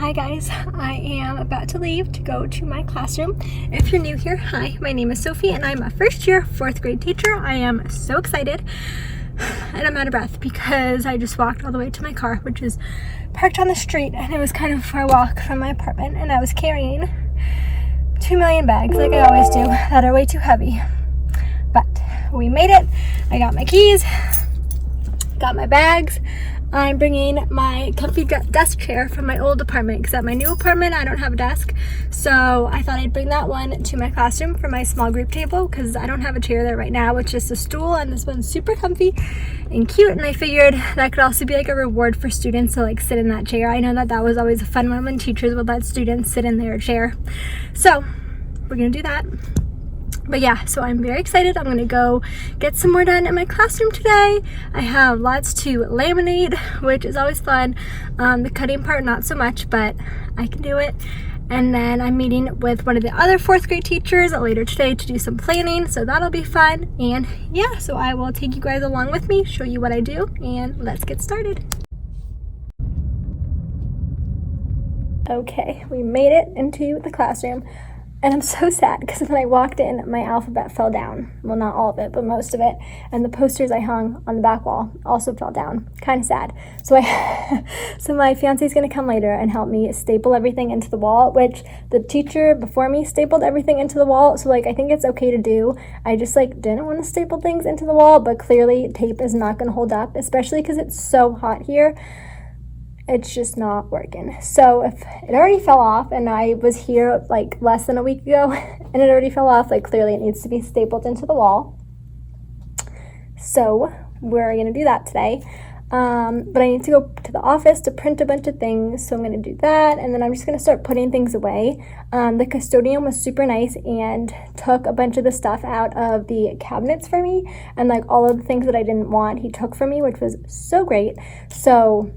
Hi guys, I am about to leave to go to my classroom. If you're new here, hi, my name is Sophie and I'm a first year 4th grade teacher. I am so excited and I'm out of breath because I just walked all the way to my car, which is parked on the street, and it was kind of a far walk from my apartment, and I was carrying 2 million bags like I always do that are way too heavy. But we made it. I got my keys, got my bags. I'm bringing my comfy desk chair from my old apartment because at my new apartment I don't have a desk, so I thought I'd bring that one to my classroom for my small group table because I don't have a chair there right now. It's just a stool, and this one's super comfy and cute, and I figured that could also be like a reward for students to like sit in that chair. I know that was always a fun one when teachers would let students sit in their chair, so we're gonna do that. But yeah, so I'm very excited. I'm gonna go get some more done in my classroom today. I have lots to laminate, which is always fun. The cutting part, not so much, but I can do it. And then I'm meeting with one of the other 4th grade teachers later today to do some planning, so that'll be fun. And yeah, so I will take you guys along with me, show you what I do, and let's get started. Okay, we made it into the classroom. And I'm so sad because when I walked in, my alphabet fell down. Well, not all of it, but most of it. And the posters I hung on the back wall also fell down. Kind of sad. So so my fiance is going to come later and help me staple everything into the wall, which the teacher before me stapled everything into the wall. So like I think it's okay to do. I just like didn't want to staple things into the wall, but clearly tape is not going to hold up, especially because it's so hot here. It's just not working. So if it already fell off and I was here like less than a week ago and it already fell off, like clearly it needs to be stapled into the wall. So we're gonna do that today. But I need to go to the office to print a bunch of things, so I'm gonna do that, and then I'm just gonna start putting things away. The custodian was super nice and took a bunch of the stuff out of the cabinets for me, and like all of the things that I didn't want he took for me, which was so great. So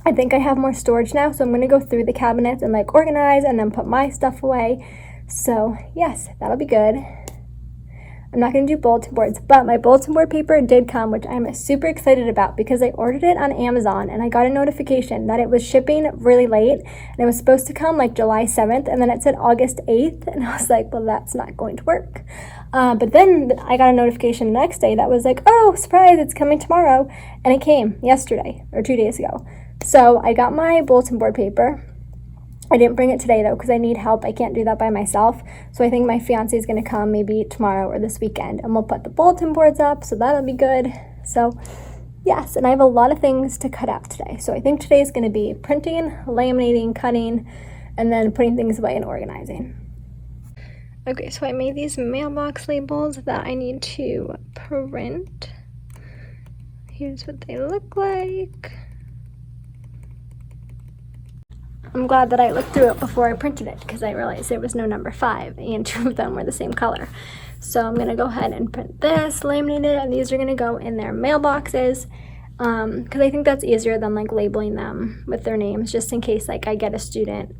I think I have more storage now, so I'm going to go through the cabinets and like organize and then put my stuff away. So yes, that'll be good. I'm not going to do bulletin boards, but my bulletin board paper did come, which I'm super excited about because I ordered it on Amazon and I got a notification that it was shipping really late and it was supposed to come like July 7th, and then it said August 8th, and I was like, well, that's not going to work. But then I got a notification the next day that was like, oh, surprise, it's coming tomorrow, and it came yesterday or 2 days ago. So I got my bulletin board paper. I didn't bring it today though because I need help. I can't do that by myself. So I think my fiance is going to come maybe tomorrow or this weekend, and we'll put the bulletin boards up, so that'll be good. So yes, and I have a lot of things to cut out today. So I think today is going to be printing, laminating, cutting, and then putting things away and organizing. Okay, so I made these mailbox labels that I need to print. Here's what they look like. I'm glad that I looked through it before I printed it because I realized there was no number 5 and 2 of them were the same color. So I'm going to go ahead and print this, laminate it, and these are going to go in their mailboxes because I think that's easier than like labeling them with their names, just in case like I get a student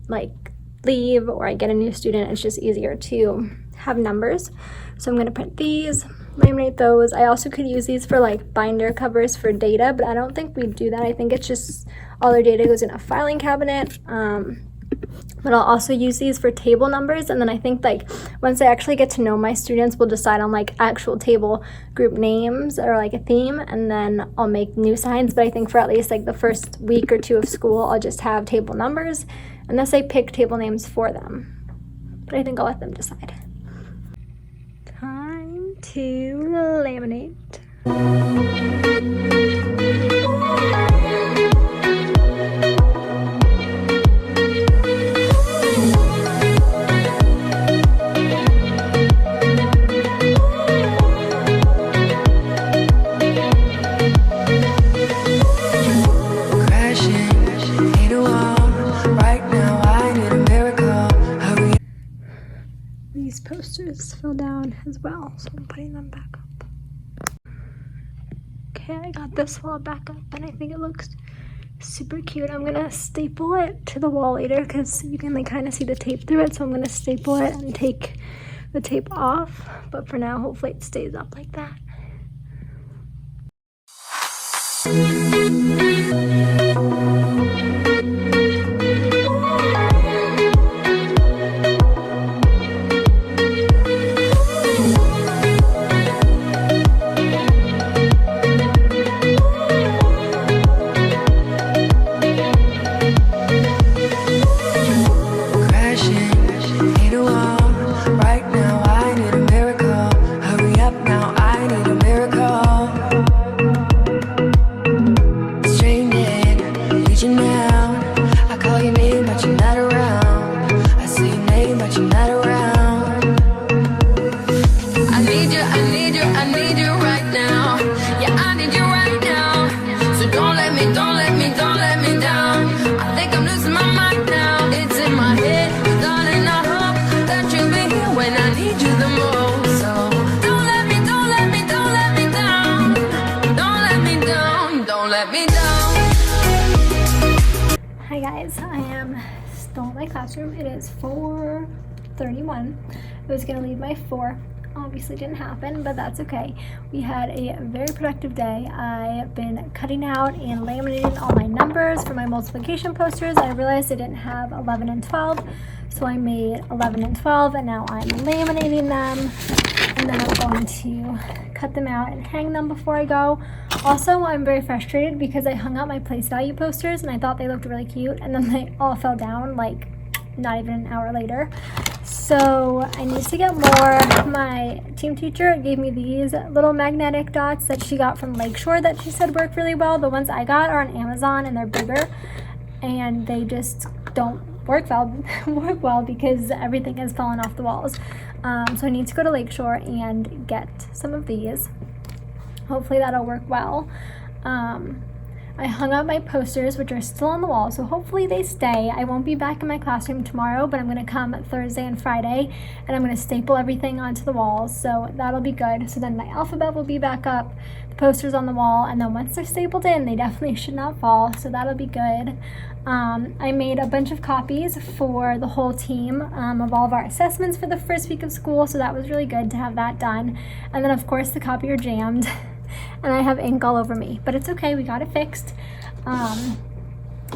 like leave or I get a new student. It's just easier to have numbers. So I'm going to print these, laminate those. I also could use these for like binder covers for data, but I don't think we do that. I think it's just all their data goes in a filing cabinet. But I'll also use these for table numbers, and then I think like once I actually get to know my students, we'll decide on like actual table group names or like a theme, and then I'll make new signs. But I think for at least like the first week or 2 of school, I'll just have table numbers unless I pick table names for them. But I think I'll let them decide. Time to laminate. These posters fell down as well, so I'm putting them back up. Okay, I got this wall back up and I think it looks super cute. I'm gonna staple it to the wall later because you can like kind of see the tape through it, so I'm gonna staple it and take the tape off, but for now hopefully it stays up like that. Hi guys, I am still in my classroom. It is 4:31. I was gonna leave by 4. Obviously didn't happen, but that's okay. We had a very productive day. I've been cutting out and laminating all my numbers for my multiplication posters. I realized I didn't have 11 and 12, so I made 11 and 12, and now I'm laminating them, and then I'm going to cut them out and hang them before I go. Also, I'm very frustrated because I hung out my place value posters and I thought they looked really cute, and then they all fell down like not even an hour later. So I need to get more. My team teacher gave me these little magnetic dots that she got from Lakeshore that she said work really well. The ones I got are on Amazon and they're bigger, and they just don't work well because everything has fallen off the walls. So I need to go to Lakeshore and get some of these. Hopefully that'll work well. I hung up my posters, which are still on the wall, so hopefully they stay. I won't be back in my classroom tomorrow, but I'm going to come Thursday and Friday, and I'm going to staple everything onto the walls, so that'll be good. So then my alphabet will be back up, the posters on the wall, and then once they're stapled in, they definitely should not fall, so that'll be good. I made a bunch of copies for the whole team of all of our assessments for the first week of school, so that was really good to have that done. And then, of course, the copier jammed. And I have ink all over me, but it's okay, we got it fixed. And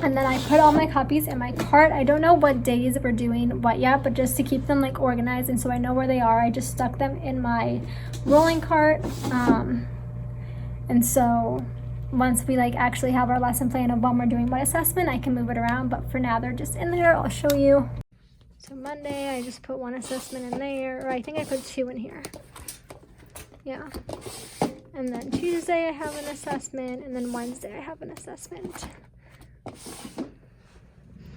then I put all my copies in my cart. I don't know what days we're doing what yet, but just to keep them like organized and so I know where they are, I just stuck them in my rolling cart. And so once we like actually have our lesson plan of when we're doing what assessment, I can move it around, but for now they're just in there. I'll show you. So Monday I just put one assessment in there, or I think I put 2 in here. Yeah. And then Tuesday I have an assessment, and then Wednesday I have an assessment.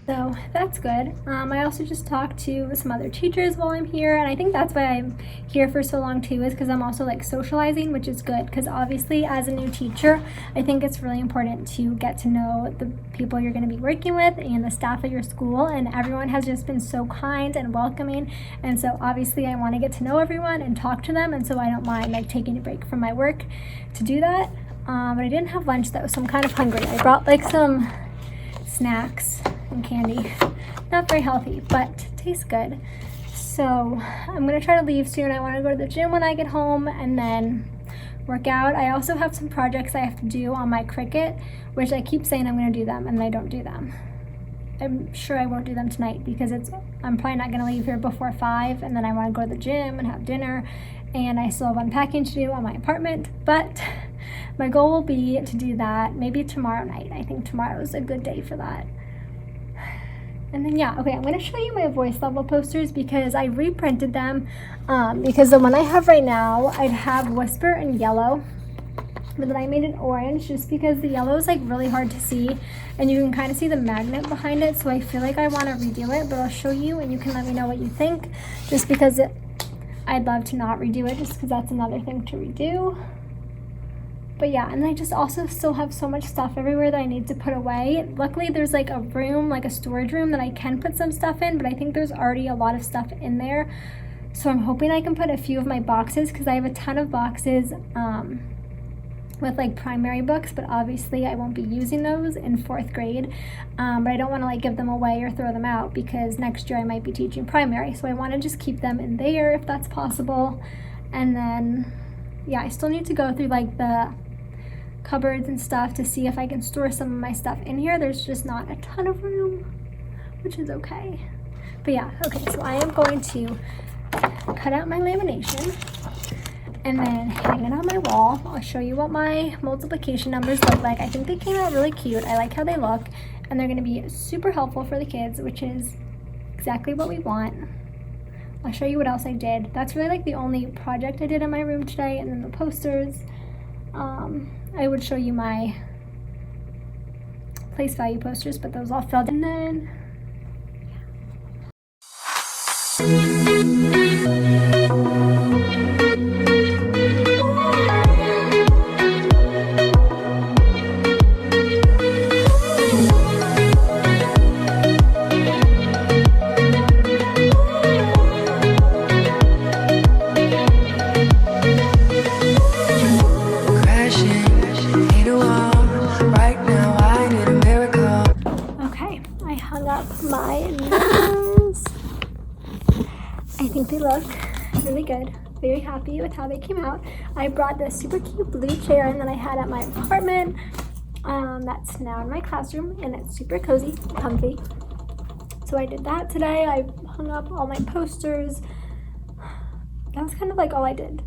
So that's good. I also just talked to some other teachers while I'm here, and I think that's why I'm here for so long too, is because I'm also like socializing, which is good because obviously as a new teacher, I think it's really important to get to know the people you're going to be working with and the staff at your school, and everyone has just been so kind and welcoming, and so obviously I want to get to know everyone and talk to them, and so I don't mind like taking a break from my work to do that. But I didn't have lunch though, so I'm kind of hungry. I brought like some snacks and candy. Not very healthy, but tastes good. So I'm gonna try to leave soon. I want to go to the gym when I get home and then work out. I also have some projects I have to do on my Cricut, which I keep saying I'm gonna do them and I don't do them. I'm sure I won't do them tonight because I'm probably not gonna leave here before 5, and then I want to go to the gym and have dinner, and I still have unpacking to do on my apartment, but my goal will be to do that maybe tomorrow night. I think tomorrow is a good day for that. And then yeah, okay, I'm going to show you my voice level posters because I reprinted them, because the one I have right now, I'd have Whisper in yellow, but then I made it orange just because the yellow is like really hard to see and you can kind of see the magnet behind it, so I feel like I want to redo it, but I'll show you and you can let me know what you think, just because I'd love to not redo it just because that's another thing to redo. But yeah, and I just also still have so much stuff everywhere that I need to put away. Luckily there's like a room, like a storage room that I can put some stuff in, but I think there's already a lot of stuff in there. So I'm hoping I can put a few of my boxes because I have a ton of boxes with like primary books, but obviously I won't be using those in 4th grade. But I don't want to like give them away or throw them out because next year I might be teaching primary. So I want to just keep them in there if that's possible. And then yeah, I still need to go through like the cupboards and stuff to see if I can store some of my stuff in here. There's just not a ton of room, which is okay. But yeah, okay, so I am going to cut out my lamination and then hang it on my wall. I'll show you what my multiplication numbers look like. I think they came out really cute. I like how they look, and they're going to be super helpful for the kids, which is exactly what we want. I'll show you what else I did. That's really like the only project I did in my room today, and then the posters. I would show you my place value posters, but those all filled in. And then hung up my mirrors. I think they look really good. Very happy with how they came out. I brought this super cute blue chair and that I had at my apartment. That's now in my classroom, and it's super cozy, comfy. So I did that today. I hung up all my posters. That was kind of like all I did.